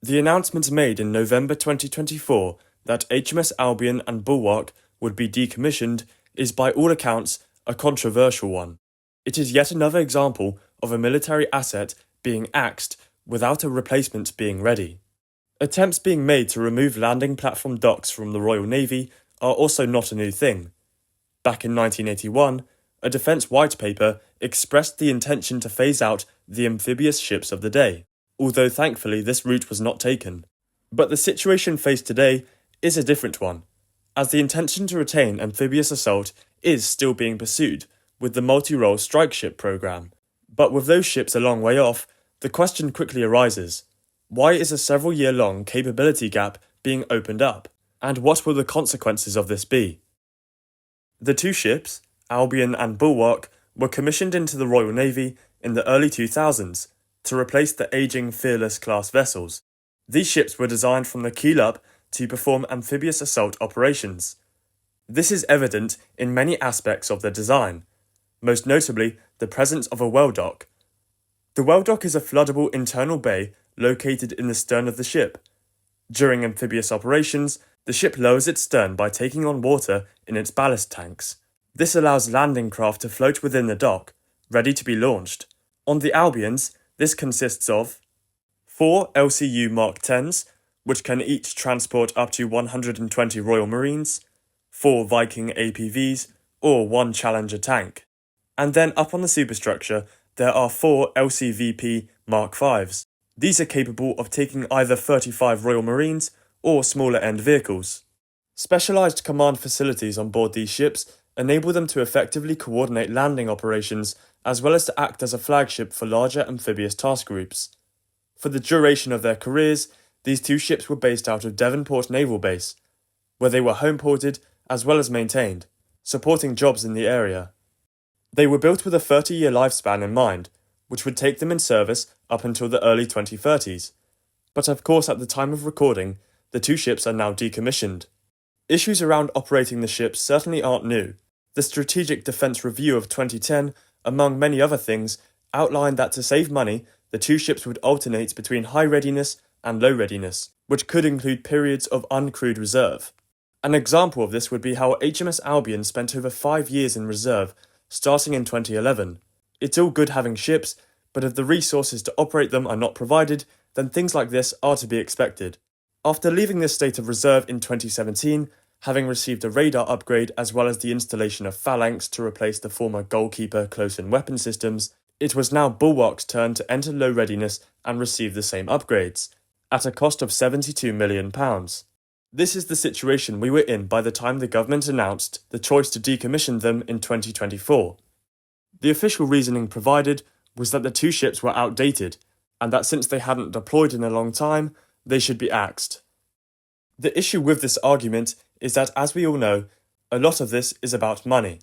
The announcement made in November 2024 that HMS Albion and Bulwark would be decommissioned is by all accounts a controversial one. It is yet another example of a military asset being axed without a replacement being ready. Attempts being made to remove landing platform docks from the Royal Navy are also not a new thing. Back in 1981, a defence white paper expressed the intention to phase out the amphibious ships of the day, although thankfully this route was not taken. But the situation faced today is a different one, as the intention to retain amphibious assault is still being pursued with the multi-role strike ship programme. But with those ships a long way off, the question quickly arises: why is a several-year-long capability gap being opened up, and what will the consequences of this be? The two ships, Albion and Bulwark, were commissioned into the Royal Navy in the early 2000s to replace the ageing Fearless class vessels. These ships were designed from the keel up to perform amphibious assault operations. This is evident in many aspects of their design, most notably the presence of a well dock. The well dock is a floodable internal bay located in the stern of the ship. During amphibious operations, the ship lowers its stern by taking on water in its ballast tanks. This allows landing craft to float within the dock, ready to be launched. On the Albions, this consists of 4 LCU Mark 10s, which can each transport up to 120 Royal Marines, 4 Viking APVs, or 1 Challenger tank. And then up on the superstructure, there are 4 LCVP Mark 5s. These are capable of taking either 35 Royal Marines or smaller end vehicles. Specialised command facilities on board these ships enable them to effectively coordinate landing operations as well as to act as a flagship for larger amphibious task groups. For the duration of their careers, these two ships were based out of Devonport Naval Base, where they were home-ported as well as maintained, supporting jobs in the area. They were built with a 30-year lifespan in mind, which would take them in service up until the early 2030s. But of course, at the time of recording, the two ships are now decommissioned. Issues around operating the ships certainly aren't new. The Strategic Defence Review of 2010, among many other things, outlined that to save money, the two ships would alternate between high readiness and low readiness, which could include periods of uncrewed reserve. An example of this would be how HMS Albion spent over 5 years in reserve, starting in 2011. It's all good having ships, but if the resources to operate them are not provided, then things like this are to be expected. After leaving this state of reserve in 2017, having received a radar upgrade as well as the installation of phalanx to replace the former goalkeeper close-in weapon systems, it was now Bulwark's turn to enter low readiness and receive the same upgrades, at a cost of £72 million. This is the situation we were in by the time the government announced the choice to decommission them in 2024. The official reasoning provided was that the two ships were outdated, and that since they hadn't deployed in a long time, they should be axed. The issue with this argument is that, as we all know, a lot of this is about money.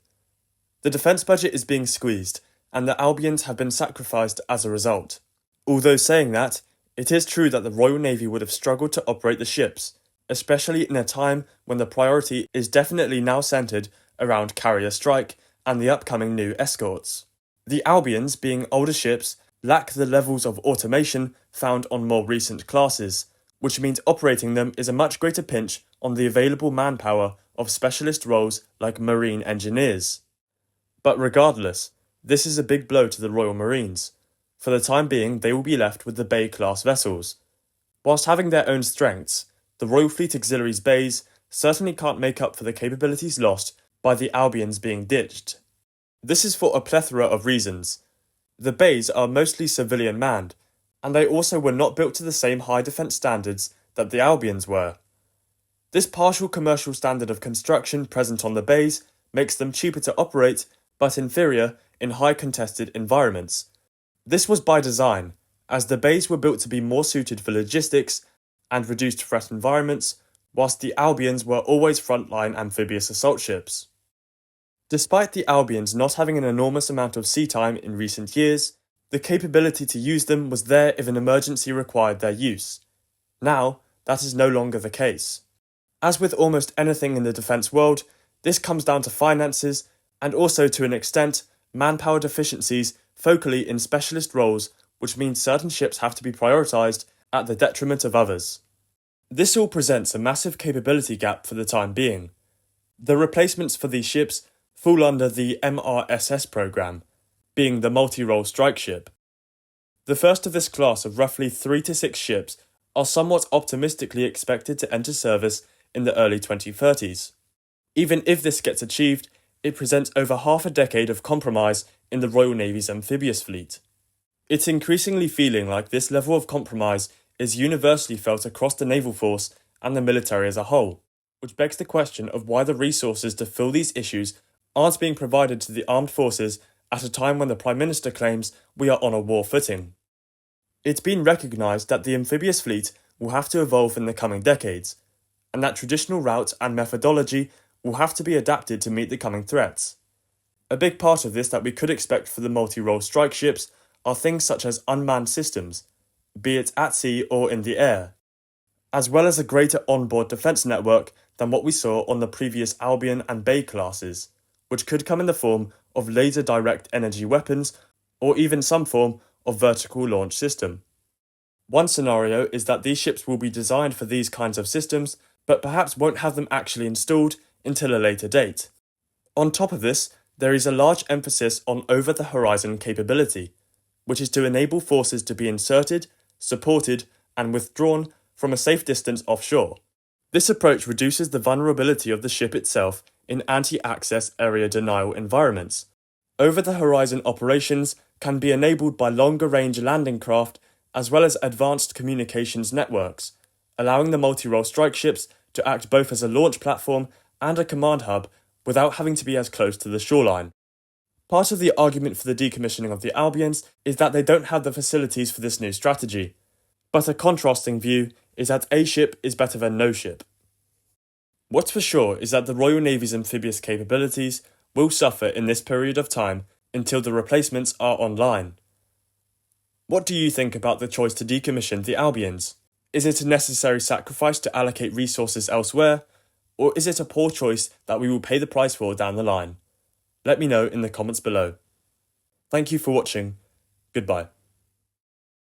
The defence budget is being squeezed, and the Albions have been sacrificed as a result. Although saying that, it is true that the Royal Navy would have struggled to operate the ships, especially in a time when the priority is definitely now centred around carrier strike and the upcoming new escorts. The Albions, being older ships, lack the levels of automation found on more recent classes, which means operating them is a much greater pinch on the available manpower of specialist roles like marine engineers. But regardless, this is a big blow to the Royal Marines. For the time being, they will be left with the Bay-class vessels. Whilst having their own strengths, the Royal Fleet Auxiliaries bays certainly can't make up for the capabilities lost by the Albions being ditched. This is for a plethora of reasons. The bays are mostly civilian manned, and they also were not built to the same high defence standards that the Albions were. This partial commercial standard of construction present on the bays makes them cheaper to operate, but inferior in high contested environments. This was by design, as the bays were built to be more suited for logistics and reduced threat environments, whilst the Albions were always frontline amphibious assault ships. Despite the Albions not having an enormous amount of sea time in recent years, the capability to use them was there if an emergency required their use. Now, that is no longer the case. As with almost anything in the defence world, this comes down to finances and also to an extent manpower deficiencies focally in specialist roles, which means certain ships have to be prioritised at the detriment of others. This all presents a massive capability gap for the time being. The replacements for these ships fall under the MRSS program, being the multi-role strike ship. The first of this class of roughly 3 to 6 ships are somewhat optimistically expected to enter service in the early 2030s. Even if this gets achieved, it presents over half a decade of compromise in the Royal Navy's amphibious fleet. It's increasingly feeling like this level of compromise is universally felt across the naval force and the military as a whole, which begs the question of why the resources to fill these issues aren't being provided to the armed forces at a time when the Prime Minister claims we are on a war footing. It's been recognised that the amphibious fleet will have to evolve in the coming decades, and that traditional routes and methodology will have to be adapted to meet the coming threats. A big part of this that we could expect for the multi-role strike ships are things such as unmanned systems, be it at sea or in the air, as well as a greater onboard defence network than what we saw on the previous Albion and Bay classes, which could come in the form of laser direct energy weapons or even some form of vertical launch system. One scenario is that these ships will be designed for these kinds of systems, but perhaps won't have them actually installed until a later date. On top of this, there is a large emphasis on over-the-horizon capability, which is to enable forces to be inserted, supported, and withdrawn from a safe distance offshore. This approach reduces the vulnerability of the ship itself in anti-access area denial environments. Over-the-horizon operations can be enabled by longer-range landing craft as well as advanced communications networks, allowing the multi-role strike ships to act both as a launch platform and a command hub without having to be as close to the shoreline. Part of the argument for the decommissioning of the Albions is that they don't have the facilities for this new strategy, but a contrasting view is that a ship is better than no ship. What's for sure is that the Royal Navy's amphibious capabilities will suffer in this period of time until the replacements are online. What do you think about the choice to decommission the Albions? Is it a necessary sacrifice to allocate resources elsewhere, or is it a poor choice that we will pay the price for down the line? Let me know in the comments below. Thank you for watching. Goodbye.